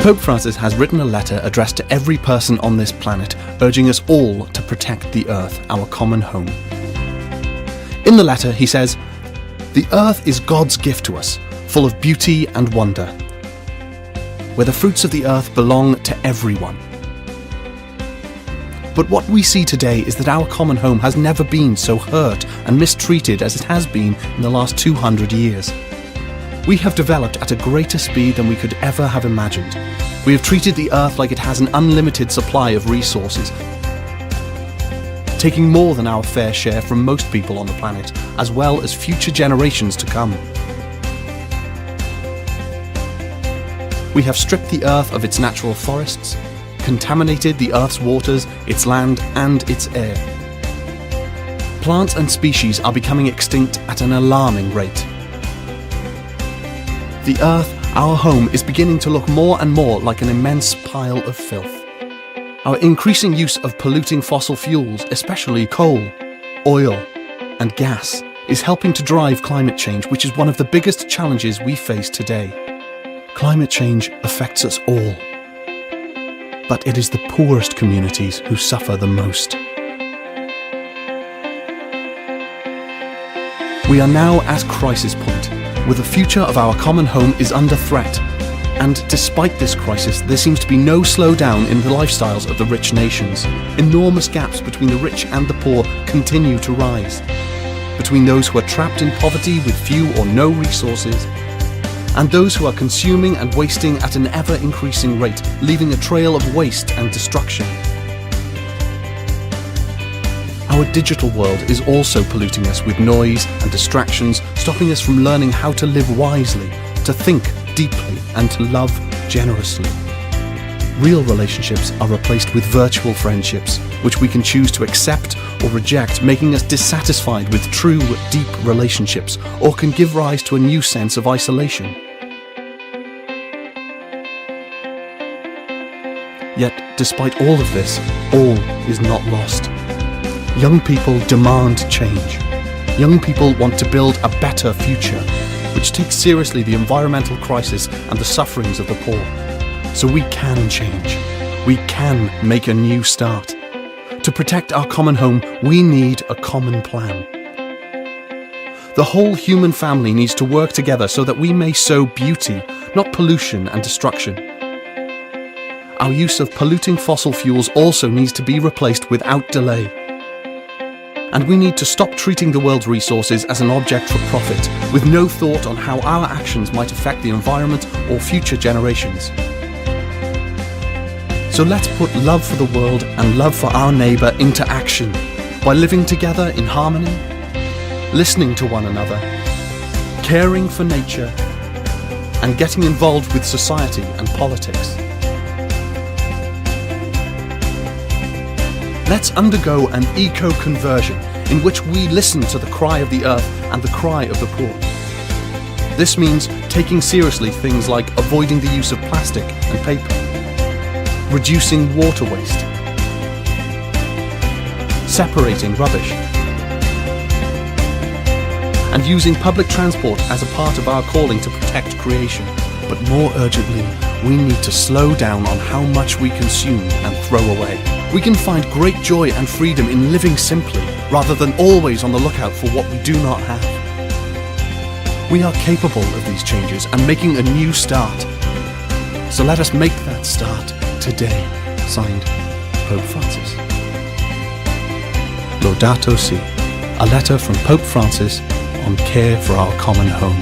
Pope Francis has written a letter addressed to every person on this planet, urging us all to protect the earth, our common home. In the letter, he says, "The earth is God's gift to us, full of beauty and wonder, where the fruits of the earth belong to everyone. But what we see today is that our common home has never been so hurt and mistreated as it has been in the last 200 years. We have developed at a greater speed than we could ever have imagined. We have treated the earth like it has an unlimited supply of resources, taking more than our fair share from most people on the planet, as well as future generations to come. We have stripped the earth of its natural forests, contaminated the earth's waters, its land, and its air. Plants and species are becoming extinct at an alarming rate. The earth, our home, is beginning to look more and more like an immense pile of filth. Our increasing use of polluting fossil fuels, especially coal, oil, and gas, is helping to drive climate change, which is one of the biggest challenges we face today. Climate change affects us all, but it is the poorest communities who suffer the most. We are now at crisis point, where the future of our common home is under threat. And despite this crisis, there seems to be no slowdown in the lifestyles of the rich nations. Enormous gaps between the rich and the poor continue to rise. Between those who are trapped in poverty with few or no resources, and those who are consuming and wasting at an ever-increasing rate, leaving a trail of waste and destruction. Our digital world is also polluting us with noise and distractions, stopping us from learning how to live wisely, to think deeply, and to love generously. Real relationships are replaced with virtual friendships, which we can choose to accept or reject, making us dissatisfied with true, deep relationships, or can give rise to a new sense of isolation. Yet, despite all of this, all is not lost. Young people demand change. Young people want to build a better future, which takes seriously the environmental crisis and the sufferings of the poor. So we can change. We can make a new start. To protect our common home, we need a common plan. The whole human family needs to work together so that we may sow beauty, not pollution and destruction. Our use of polluting fossil fuels also needs to be replaced without delay. And we need to stop treating the world's resources as an object for profit, with no thought on how our actions might affect the environment or future generations. So let's put love for the world and love for our neighbour into action by living together in harmony, listening to one another, caring for nature, and getting involved with society and politics. Let's undergo an eco-conversion in which we listen to the cry of the earth and the cry of the poor. This means taking seriously things like avoiding the use of plastic and paper, reducing water waste, separating rubbish, and using public transport as a part of our calling to protect creation. But more urgently, we need to slow down on how much we consume and throw away. We can find great joy and freedom in living simply, rather than always on the lookout for what we do not have. We are capable of these changes and making a new start. So let us make that start today. Signed, Pope Francis. Laudato Si, a letter from Pope Francis on care for our common home.